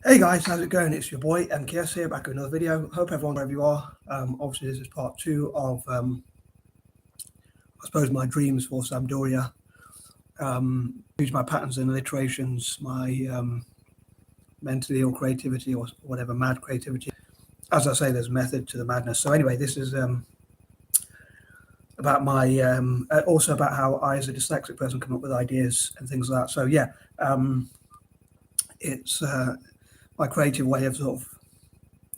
Hey guys, how's it going? It's your boy M.K.S here, back with another video. Hope everyone, wherever you are. Obviously, this is part two of, I suppose, my dreams for Sampdoria. Use my patterns and alliterations, my mentally or creativity or whatever, mad creativity. As I say, there's method to the madness. So anyway, this is about my, also about how I, as a dyslexic person, come up with ideas and things like that. So yeah, it's my creative way of sort of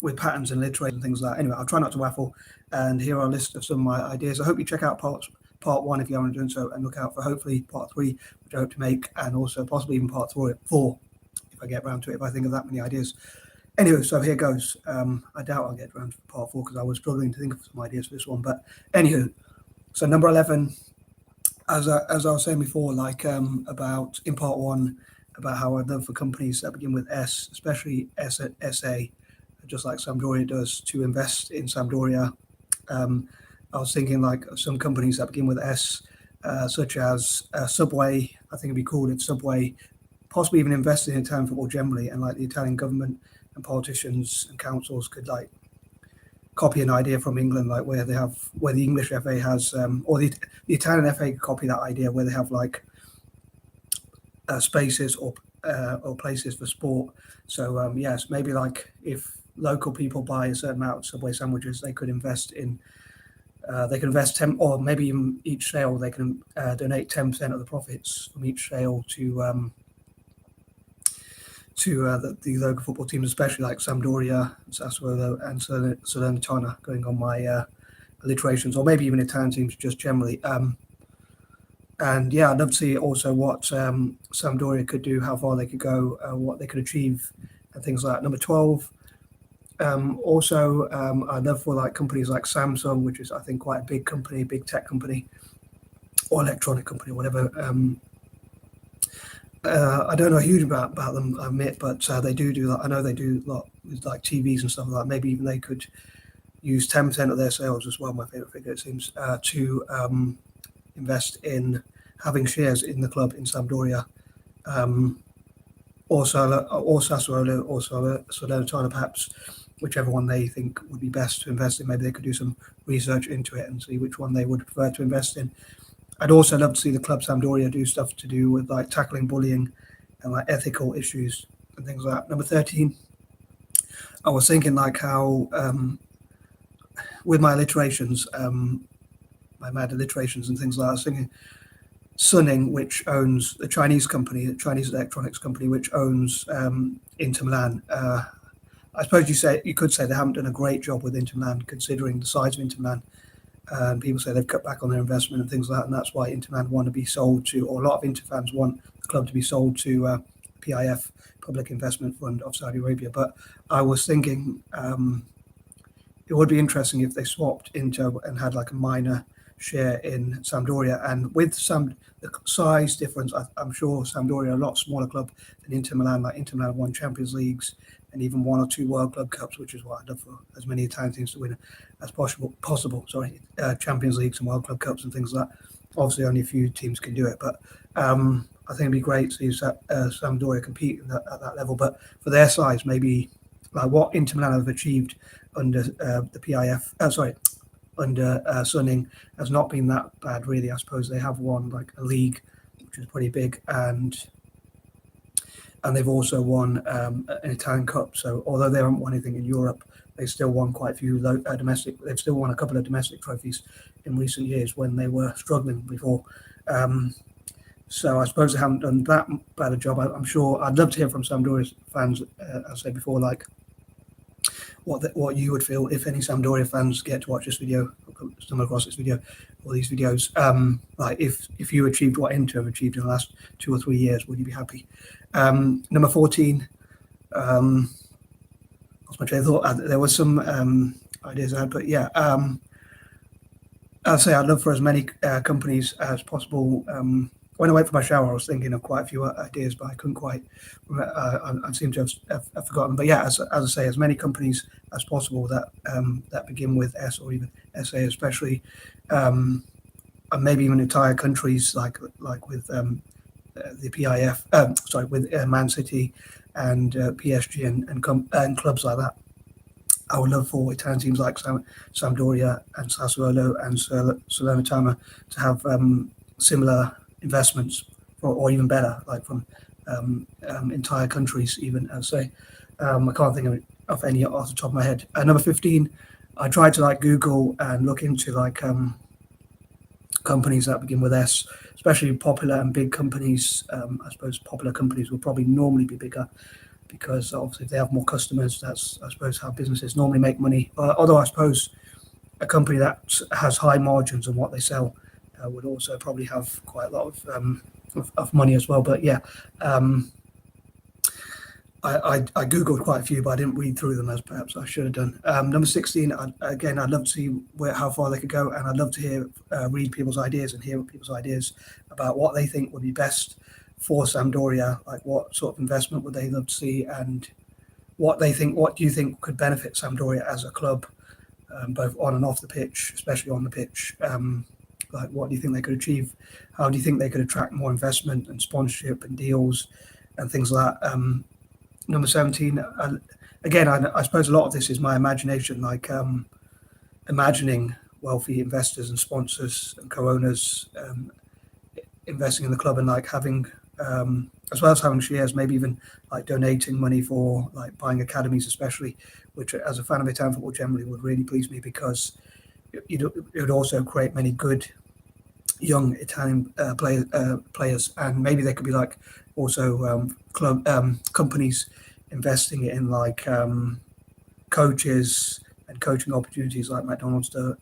with patterns and alliteration and things like that. Anyway, I'll try not to waffle. And here are a list of some of my ideas. I hope you check out part one if you haven't done so, and look out for hopefully part three, which I hope to make, and also possibly even part four if I get around to it, if I think of that many ideas. Anyway, so here goes. I doubt I'll get around to part four because I was struggling to think of some ideas for this one. But anywho, so number 11, as I was saying before, like about in part one, about how I'd love for companies that begin with S, especially S.A., just like Sampdoria does, to invest in Sampdoria. I was thinking like some companies that begin with S, such as Subway. I think it'd be cool if Subway possibly even invested in Italian football generally, and like the Italian government and politicians and councils could like copy an idea from England, like where the English FA has, or the Italian FA could copy that idea where they have like spaces or places for sport. So yes, maybe like if local people buy a certain amount of Subway sandwiches, they could invest in. They can invest 10, or maybe even each sale they can donate 10% of the profits from each sale to the local football teams, especially like Sampdoria, Sassuolo, and Salernitana, going on my alliterations, or maybe even Italian teams just generally. And yeah, I'd love to see also what Sampdoria could do, how far they could go, what they could achieve, and things like that. Number 12. Also, I'd love for like companies like Samsung, which is I think quite a big company, big tech company, or electronic company, whatever. I don't know a huge about them, I admit, but they do that. I know they do a lot with like TVs and stuff like that. Maybe even they could use 10% of their sales as well. My favorite figure, it seems, to invest in having shares in the club in Sampdoria, or Sassuolo, or Salernitana, perhaps, whichever one they think would be best to invest in. Maybe they could do some research into it and see which one they would prefer to invest in. I'd also love to see the club Sampdoria do stuff to do with like tackling bullying and like ethical issues and things like that. Number 13, I was thinking like how with my alliterations, my mad alliterations and things like that, I was thinking Suning, which owns the Chinese company, the Chinese electronics company, which owns Inter Milan. I suppose you could say they haven't done a great job with Inter Milan, considering the size of Inter Milan. And people say they've cut back on their investment and things like that, and that's why Inter Milan want to be sold to, or a lot of Inter fans want the club to be sold to PIF, Public Investment Fund of Saudi Arabia. But I was thinking it would be interesting if they swapped Inter and had like a minor share in Sampdoria, and with the size difference, I'm sure Sampdoria are a lot smaller club than Inter Milan. Like Inter Milan won Champions Leagues and even 1 or 2 World Club Cups, which is what I'd love for as many Italian teams to win as possible. Champions Leagues and World Club Cups and things like that. Obviously, only a few teams can do it, but I think it'd be great to see Sampdoria compete at that level. But for their size, maybe like what Inter Milan have achieved under the PIF, under Suning, has not been that bad, really. I suppose they have won like a league, which is pretty big, and they've also won an Italian Cup. So although they haven't won anything in Europe, they still won quite a few domestic. They've still won a couple of domestic trophies in recent years when they were struggling before. So I suppose they haven't done that bad a job. I'm sure I'd love to hear from Sampdoria fans, as I said before, like what you would feel if any Sampdoria fans get to watch this video, or stumble across this video, or these videos. Like if you achieved what Inter have achieved in the last 2 or 3 years, would you be happy? Number 14. Lost my train of thought. There was some ideas I had, but yeah. I'd say I'd love for as many companies as possible. When I went for my shower, I was thinking of quite a few ideas, but I couldn't quite. I seem to have forgotten. But yeah, as I say, as many companies as possible that begin with S or even S.A., especially, and maybe even entire countries like with the PIF, with Man City and PSG and clubs like that. I would love for Italian teams like Sampdoria and Sassuolo and Salernitana to have similar investments, or even better, like from entire countries, even. I'd say I can't think of any off the top of my head. Number 15, I tried to like Google and look into like companies that begin with S, especially popular and big companies. I suppose popular companies will probably normally be bigger, because obviously if they have more customers, that's, I suppose, how businesses normally make money. Although I suppose a company that has high margins on what they sell would also probably have quite a lot of money as well. But yeah, I Googled quite a few, but I didn't read through them as perhaps I should have done. Number 16, again, I'd love to see how far they could go, and I'd love to read people's ideas and hear people's ideas about what they think would be best for Sampdoria, like what sort of investment would they love to see, and what do you think could benefit Sampdoria as a club, both on and off the pitch, especially on the pitch. Like, what do you think they could achieve? How do you think they could attract more investment and sponsorship and deals and things like that? Number 17, again, I suppose a lot of this is my imagination, like imagining wealthy investors and sponsors and co-owners investing in the club, and like having, as well as having shares, maybe even like donating money for like buying academies, especially, which as a fan of Italian football generally would really please me, because it would also create many good young Italian players, and maybe they could be like also companies investing in like coaches and coaching opportunities like McDonald's do,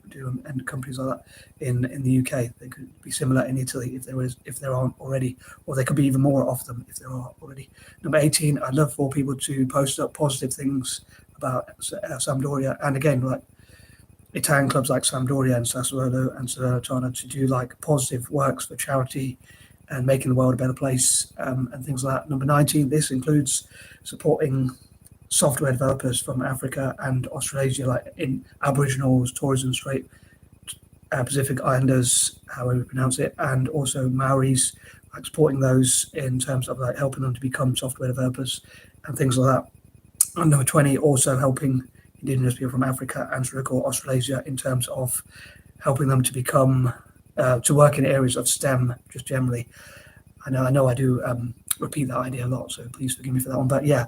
and companies like that in the UK. They could be similar in Italy if there aren't already, or they could be even more of them if there are already. Number 18, I'd love for people to post up positive things about Sampdoria, and again, like Italian clubs like Sampdoria and Sassuolo and Salernitana, to do like positive works for charity and making the world a better place, and things like that. Number 19, this includes supporting software developers from Africa and Australasia, like in Aboriginals, Torres and Strait Pacific Islanders, however you pronounce it, and also Maoris, like supporting those in terms of like helping them to become software developers and things like that. And number 20, also helping Indigenous people from Africa and Australasia in terms of helping them to become to work in areas of STEM, just generally. I know I do repeat that idea a lot, so please forgive me for that one. But yeah,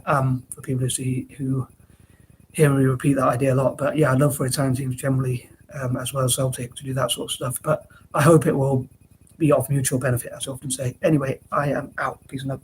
for people who hear me repeat that idea a lot. But yeah, I'd love for Italian teams generally, as well as Celtic, to do that sort of stuff. But I hope it will be of mutual benefit, as I often say. Anyway, I am out. Peace and love.